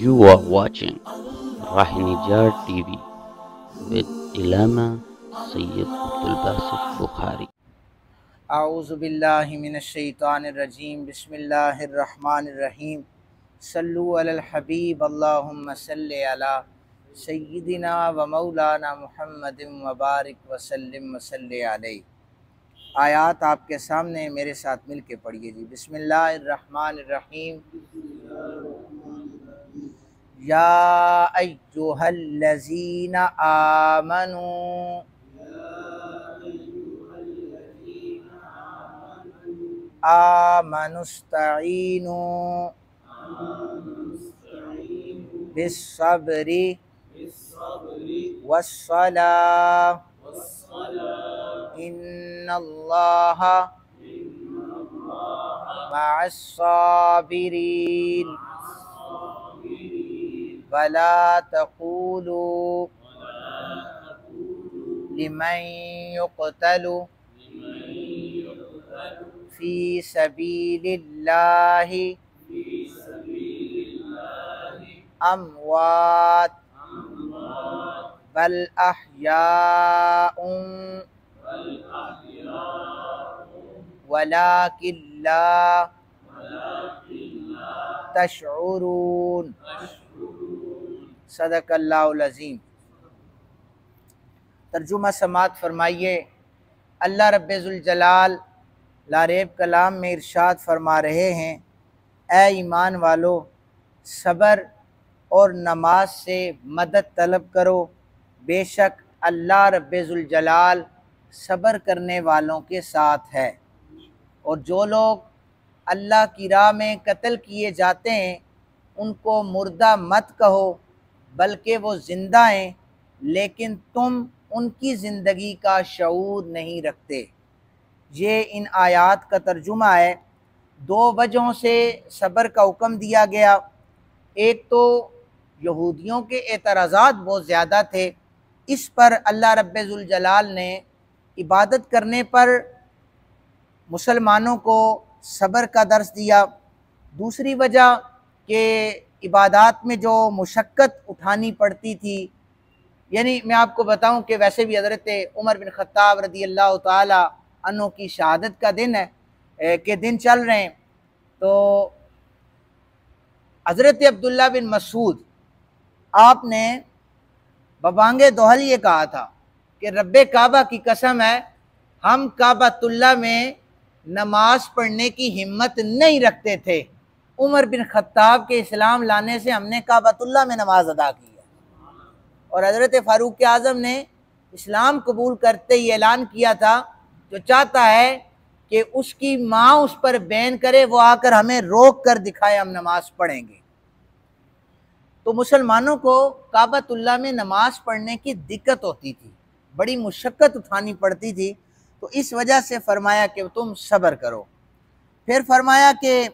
You are watching Rahinijar TV with Ilama Sayyid Abdul Basit Bukhari. आऊज़ुबिल्लाहि मिनश्शैतानिर्रजीम बिस्मिल्लाहिर्रहमानिर्रहीम सल्लु अलल हबीब अल्लाहुम्मा सल्लि अला सय्यिदिना व मौलाना मुहम्मदिन व बारिक व सल्लिम व सल्लि अलैहि। आयात आपके सामने मेरे साथ मिल के पढ़िए जी। बिस्मिल्लाहिर्रहमानिर्रहीम। या अय्युहल्लज़ीना आमनू आमनुस्तईनु बिस्सब्रि वस्सलाह इन्नल्लाहा मअस्साबिरीन वला तक़ूलू लिमन युक़तलु फ़ी सबीलिल्लाहि अमवात बल अहयाउन वलाकिन ला तशऊरून। सदक़ल्लाहुल अज़ीम। तर्जुमा समात फरमाइए। अल्लाह रब्बुल जलाल लारेब कलाम में इरशाद फरमा रहे हैं, ए ईमान वालो, सब्र और नमाज से मदद तलब करो, बेशक अल्लाह रब्बुल जलाल सब्र करने वालों के साथ है। और जो लोग अल्लाह की राह में कत्ल किए जाते हैं उनको मुर्दा मत कहो, बल्कि वो ज़िंदा हैं, लेकिन तुम उनकी ज़िंदगी का शऊर नहीं रखते। ये इन आयात का तर्जुमा है। दो वजहों से सब्र का हुक्म दिया गया। एक तो यहूदियों के एतराज़ात बहुत ज़्यादा थे, इस पर अल्लाह रब्बुल जलाल ने इबादत करने पर मुसलमानों को सब्र का दर्स दिया। दूसरी वजह कि इबादत में जो मुशक्क़त उठानी पड़ती थी, यानी मैं आपको बताऊं कि वैसे भी हज़रत उमर बिन ख़त्ताब रज़ी अल्लाह ताला अन्हु की शहादत का दिन है के दिन चल रहे हैं, तो हज़रत अब्दुल्ला बिन मसूद आपने बबांगे दोहल ये कहा था कि रब्बे काबा की कसम है, हम काबातुल्लाह में नमाज पढ़ने की हिम्मत नहीं रखते थे। उमर बिन ख़त्ताब के इस्लाम लाने से हमने काबातुल्लाह में नमाज अदा की है। और हज़रत फ़ारूक आज़म ने इस्लाम कबूल करते ही ऐलान किया था, जो चाहता है कि उसकी माँ उस पर बैन करे, वो आकर हमें रोक कर दिखाए, हम नमाज पढ़ेंगे। तो मुसलमानों को काबातुल्लाह में नमाज पढ़ने की दिक्कत होती थी, बड़ी मुशक्क़त उठानी पड़ती थी, तो इस वजह से फरमाया कि तुम सब्र करो। फिर फरमाया कि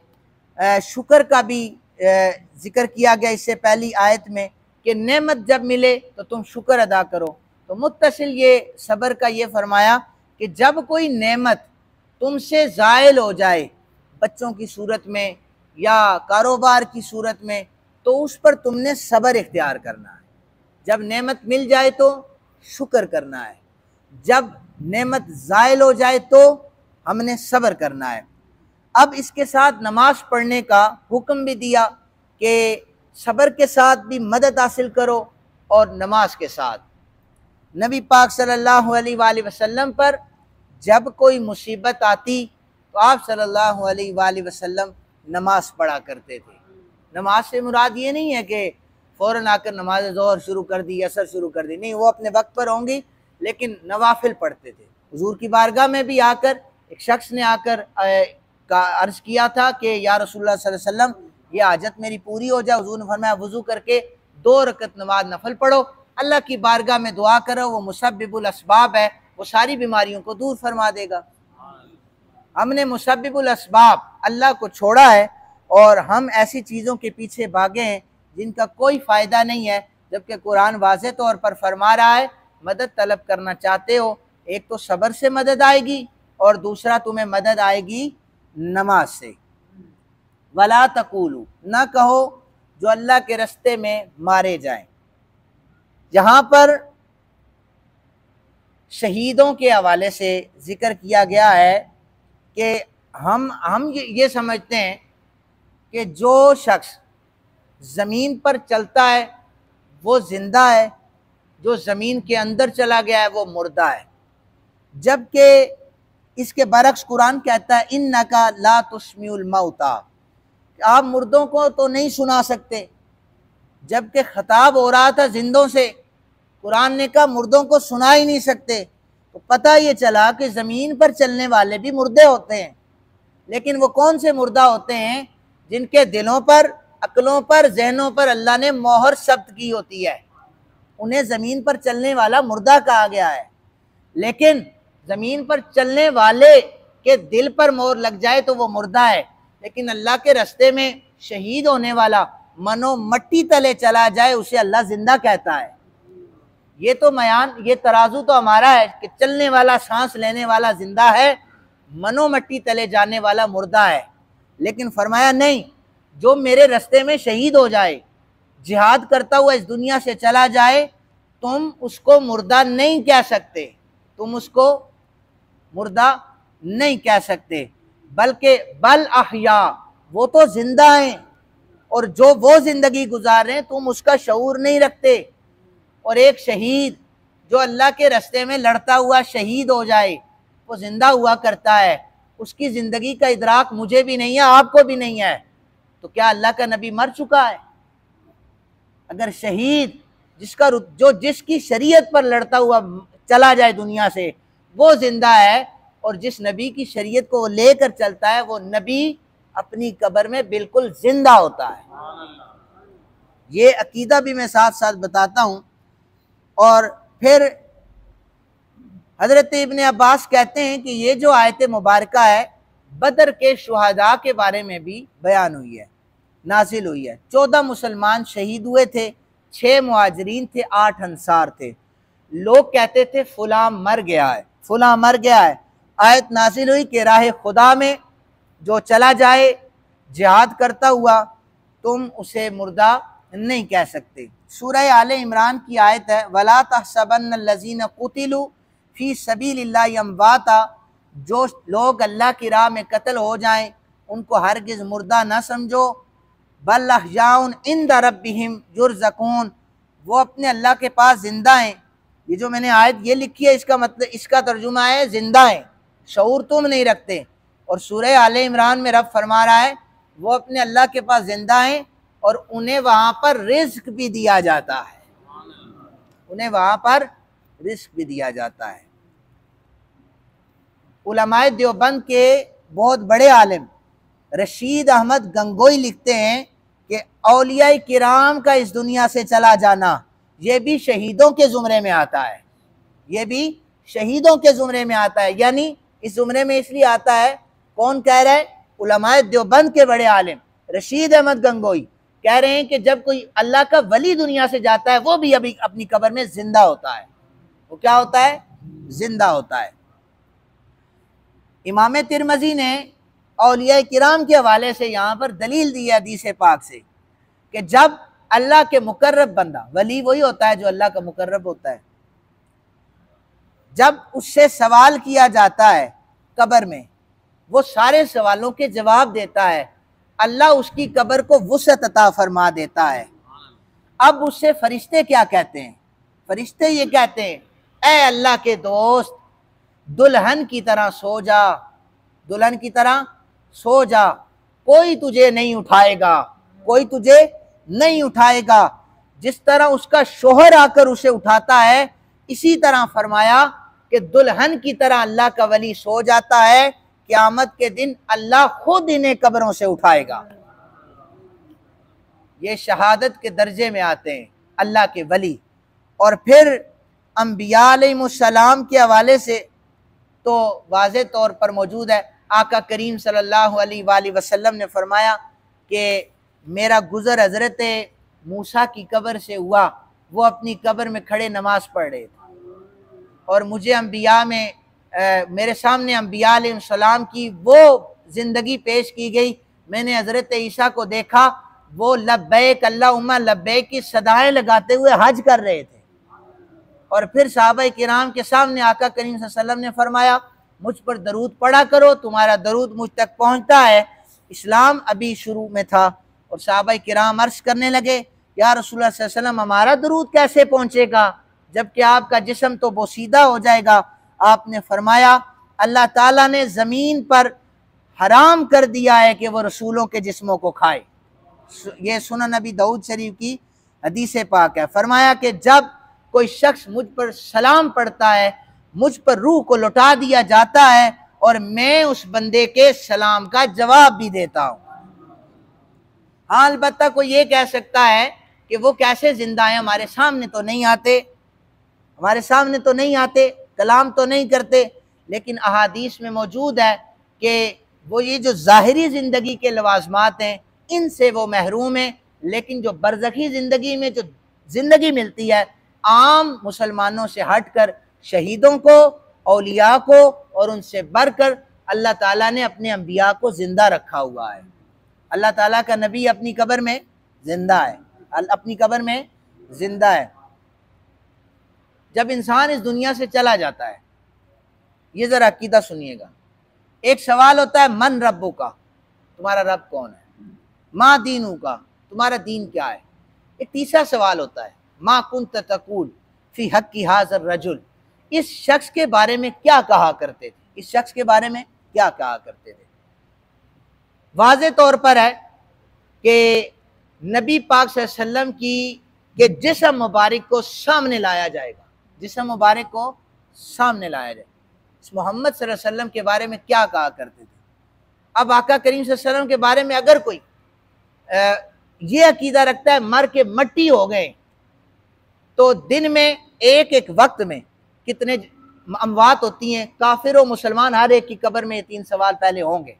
शुक्र का भी ज़िक्र किया गया इससे पहली आयत में कि नेमत जब मिले तो तुम शुक्र अदा करो। तो मुत्तसिल ये सब्र का ये फरमाया कि जब कोई नेमत तुमसे ज़ायल हो जाए, बच्चों की सूरत में या कारोबार की सूरत में, तो उस पर तुमने सब्र इख्तियार करना है। जब नेमत मिल जाए तो शुक्र करना है, जब नेमत ज़ायल हो जाए तो हमने सब्र करना है। अब इसके साथ नमाज पढ़ने का हुक्म भी दिया कि सब्र के साथ भी मदद हासिल करो और नमाज के साथ। नबी पाक सल्लल्लाहु अलैहि वसल्लम पर जब कोई मुसीबत आती तो आप सल्लल्लाहु अलैहि वसल्लम नमाज पढ़ा करते थे। नमाज से मुराद ये नहीं है कि फ़ौरन आकर नमाज ज़ोहर शुरू कर दी, असर शुरू कर दी, नहीं, वो अपने वक्त पर होंगी, लेकिन नवाफिल पढ़ते थे। हुजूर की बारगाह में भी आकर एक शख्स ने आकर का अर्ज़ किया था कि या रसूलुल्लाह सल्लल्लाहु अलैहि वसल्लम, ये हाजत मेरी पूरी हो जाए। हुजूर ने फरमाया वज़ू करके 2 रकत नमाज नफल पढ़ो, अल्लाह की बारगाह में दुआ करो, वो मुसब्बिबुल असबाब है, वो सारी बीमारियों को दूर फरमा देगा। हमने मुसब्बिबुल असबाब अल्लाह को छोड़ा है और हम ऐसी चीज़ों के पीछे भागे हैं जिनका कोई फ़ायदा नहीं है, जबकि कुरान वाज़े तौर पर फरमा रहा है मदद तलब करना चाहते हो, एक तो सब्र से मदद आएगी और दूसरा तुम्हें मदद आएगी नमाज से। वला तकूलू, ना कहो जो अल्लाह के रास्ते में मारे जाएं। यहाँ पर शहीदों के हवाले से जिक्र किया गया है कि हम ये समझते हैं कि जो शख्स ज़मीन पर चलता है वो जिंदा है, जो ज़मीन के अंदर चला गया है वो मुर्दा है। जबकि इसके बरक्स कुरान कहता है इन्नका ला तुस्मिउल मौता, आप मुर्दों को तो नहीं सुना सकते। जबकि खिताब हो रहा था जिंदों से, कुरान ने कहा मुर्दों को सुना ही नहीं सकते। तो पता ये चला कि ज़मीन पर चलने वाले भी मुर्दे होते हैं, लेकिन वो कौन से मुर्दा होते हैं? जिनके दिलों पर, अक्लों पर, जहनों पर अल्लाह ने मोहर सब्त की होती है, उन्हें ज़मीन पर चलने वाला मुर्दा कहा गया है। लेकिन ज़मीन पर चलने वाले के दिल पर मोहर लग जाए तो वो मुर्दा है, लेकिन अल्लाह के रास्ते में शहीद होने वाला मनो मट्टी तले चला जाए उसे अल्लाह जिंदा कहता है। ये तो मयान, ये तराजू तो हमारा है कि चलने वाला, सांस लेने वाला जिंदा है, मनो मट्टी तले जाने वाला मुर्दा है। लेकिन फरमाया नहीं, जो मेरे रास्ते में शहीद हो जाए, जिहाद करता हुआ इस दुनिया से चला जाए, तुम उसको मुर्दा नहीं कह सकते, तुम उसको मुर्दा नहीं कह सकते, बल्कि बल अहया, वो तो जिंदा हैं, और जो वो जिंदगी गुजार रहे हैं तुम उसका शऊर नहीं रखते। और एक शहीद जो अल्लाह के रास्ते में लड़ता हुआ शहीद हो जाए, वो जिंदा हुआ करता है, उसकी जिंदगी का इदराक मुझे भी नहीं है, आपको भी नहीं है। तो क्या अल्लाह का नबी मर चुका है? अगर शहीद जिसकी शरीयत पर लड़ता हुआ चला जाए दुनिया से, वो जिंदा है, और जिस नबी की शरीयत को वो लेकर चलता है, वो नबी अपनी कब्र में बिल्कुल जिंदा होता है। ये अकीदा भी मैं साथ साथ बताता हूँ। और फिर हजरत इब्ने अब्बास कहते हैं कि ये जो आयत मुबारका है बदर के शुहदा के बारे में भी बयान हुई है, नाजिल हुई है। 14 मुसलमान शहीद हुए थे, 6 मुहाजिरीन थे, 8 अंसार थे। लोग कहते थे फुला मर गया है, फुला मर गया है। आयत नाजिल हुई कि राह खुदा में जो चला जाए जिहाद करता हुआ, तुम उसे मुर्दा नहीं कह सकते। सूरह आले इमरान की आयत है, वला तहसबन्नल्लज़ीना कुतिलू फी सबीलिल्लाहि अमवाता, जो लोग अल्लाह की राह में कत्ल हो जाएं उनको हरगिज़ मुर्दा न समझो, बल अहयाउन इंद रब्बिहिम युरज़कून, वो अपने अल्लाह के पास जिंदा हैं। ये जो मैंने आयत ये लिखी है, इसका मतलब, इसका तर्जुमा है जिंदा हैं, शऊर तुम नहीं रखते। और सूरह आले इमरान में रब फरमा रहा है वो अपने अल्लाह के पास जिंदा हैं और उन्हें वहाँ पर रिज्क भी दिया जाता है, उन्हें वहाँ पर रिज्क भी दिया जाता है। उलमाए देवबंद के बहुत बड़े आलिम रशीद अहमद गंगोई लिखते हैं कि औलिया किराम का इस दुनिया से चला जाना ये भी शहीदों के ज़ुमरे में आता है, ये भी शहीदों के ज़ुमरे में आता है। यानी इस ज़ुमरे में इसलिए आता है, कौन कह रहा है? उलमाए देवबंद के बड़े आलिम रशीद अहमद गंगोई कह रहे हैं कि जब कोई अल्लाह का वली दुनिया से जाता है वो भी अभी अपनी कब्र में जिंदा होता है। वो क्या होता है? जिंदा होता है। इमाम तिरमिज़ी ने औलिया किराम के हवाले से यहाँ पर दलील दी है हदीस पाक से कि जब अल्लाह के मुकर्रब बंदा, वली वही होता है जो अल्लाह का मुकर्रब होता है, जब उससे सवाल किया जाता है कब्र में, वो सारे सवालों के जवाब देता है, अल्लाह उसकी कब्र को वुसअत अता फरमा देता है। अब उससे फरिश्ते क्या कहते हैं? फरिश्ते ये कहते हैं, ऐ अल्लाह के दोस्त, दुल्हन की तरह सो जा, दुल्हन की तरह सो जा, कोई तुझे नहीं उठाएगा, कोई तुझे नहीं उठाएगा। जिस तरह उसका शोहर आकर उसे उठाता है, इसी तरह फरमाया कि दुल्हन की तरह अल्लाह का वली सो जाता है, क़यामत के दिन अल्लाह खुद इन्हें कब्रों से उठाएगा। ये शहादत के दर्जे में आते हैं अल्लाह के वली। और फिर अंबिया अलैहिमुस्सलाम के हवाले से तो वाज़े तौर पर मौजूद है, आका करीम सल्लल्लाहु अलैहि वसल्लम ने फरमाया कि मेरा गुज़र हज़रत मूसा की कब्र से हुआ, वो अपनी कब्र में खड़े नमाज पढ़ रहे थे, और मुझे अंबिया में मेरे सामने अंबिया अलैहिस्सलाम की वो ज़िंदगी पेश की गई। मैंने हज़रत ईसा को देखा वो लब्बैक अल्लाहुम्मा लब्बैक की सदाएं लगाते हुए हज कर रहे थे। और फिर सहाबा किराम के सामने आका करीम सल्लल्लाहु अलैहि वसल्लम ने फरमाया, मुझ पर दरूद पढ़ा करो, तुम्हारा दरूद मुझ तक पहुंचता है। इस्लाम अभी शुरू में था और सहाबा किराम अर्ज करने लगे, या रसूलुल्लाह सल्लल्लाहु अलैहि वसल्लम हमारा दरूद कैसे पहुंचेगा जबकि आपका जिस्म तो बोसीदा हो जाएगा। आपने फरमाया, अल्लाह ताला ने ज़मीन पर हराम कर दिया है कि वो रसूलों के जिस्मों को खाए। ये सुनन नबी दाऊद शरीफ की हदीस पाक है। फरमाया कि जब कोई शख्स मुझ पर सलाम पढ़ता है, मुझ पर रूह को लौटा दिया जाता है और मैं उस बंदे के सलाम का जवाब भी देता हूँ। हाँ, अलबत्ता कोई ये कह सकता है कि वो कैसे जिंदा है, हमारे सामने तो नहीं आते, हमारे सामने तो नहीं आते, कलाम तो नहीं करते, लेकिन अहादीस में मौजूद है कि वो ये जो ज़ाहिरी ज़िंदगी के लवाजमात हैं इनसे वो महरूम है, लेकिन जो बरज़खी ज़िंदगी में जो ज़िंदगी मिलती है आम मुसलमानों से हटकर शहीदों को, औलिया को और उनसे बढ़कर अल्लाह ताला ने अपने अंबिया को ज़िंदा रखा हुआ है। अल्लाह ताला का नबी अपनी कब्र में ज़िंदा है, अपनी कब्र में ज़िंदा है। जब इंसान इस दुनिया से चला जाता है, ये ज़रा अकीदा सुनिएगा, एक सवाल होता है मन रब्बु का, तुम्हारा रब कौन है, माँ दीनू का, तुम्हारा दीन क्या है। एक तीसरा सवाल होता है, माँ कुंत तकूल फी हक़्क़ि हाज़र रजुल, इस शख्स के बारे में क्या कहा करते थे, इस शख्स के बारे में क्या कहा करते थे। वाज़े तौर पर है कि नबी पाक सल्लल्लाहु अलैहि वसल्लम की के जिस्म मुबारक को सामने लाया जाएगा, जिस्म मुबारक को सामने लाया जाएगा। मोहम्मद सल्लल्लाहु अलैहि वसल्लम के बारे में क्या कहा करते थे। अब आका करीम सल्लल्लाहु अलैहि वसल्लम के बारे में अगर कोई ये अकीदा रखता है मर के मट्टी हो गए, तो दिन में एक एक वक्त में कितने अमवात होती हैं, काफिर और मुसलमान हर एक की कब्र में 3 सवाल पहले होंगे।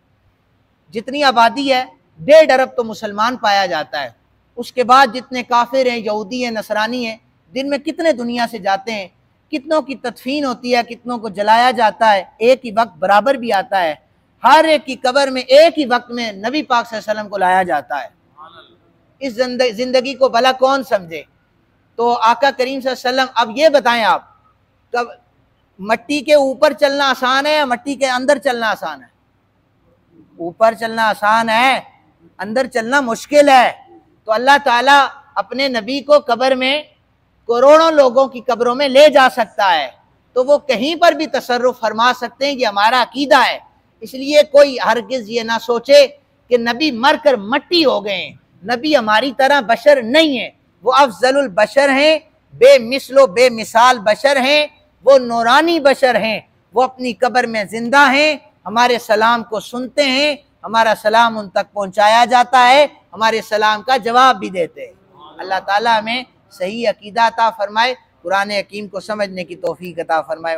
जितनी आबादी है 1.5 अरब तो मुसलमान पाया जाता है, उसके बाद जितने काफिर हैं, यहूदी हैं, नसरानी हैं, दिन में कितने दुनिया से जाते हैं, कितनों की तदफीन होती है, कितनों को जलाया जाता है, एक ही वक्त बराबर भी आता है। हर एक की कब्र में एक ही वक्त में नबी पाक सल्लल्लाहु अलैहि वसल्लम को लाया जाता है। इस जिंदगी को भला कौन समझे। तो आका करीम सल्लल्लाहु अलैहि वसल्लम, अब ये बताएं आप, कब मट्टी के ऊपर चलना आसान है या मट्टी के अंदर चलना आसान है। ऊपर चलना आसान है, अंदर चलना मुश्किल है। तो अल्लाह ताला अपने नबी को कब्र में करोड़ों लोगों की कब्रों में ले जा सकता है, तो वो कहीं पर भी तसर्रुफ फरमा सकते हैं। ये हमारा अकीदा है। इसलिए कोई हरगिज ये ना सोचे कि नबी मर कर मट्टी हो गए। नबी हमारी तरह बशर नहीं है, वो अफजलुल बशर हैं, बेमिसलो बेमिसाल बशर हैं, वो नूरानी बशर हैं। वो अपनी कब्र में जिंदा हैं, हमारे सलाम को सुनते हैं, हमारा सलाम उन तक पहुंचाया जाता है, हमारे सलाम का जवाब भी देते हैं। अल्लाह ताला हमें सही अकीदा अता फरमाए, कुरान हकीम को समझने की तौफीक अता फरमाए।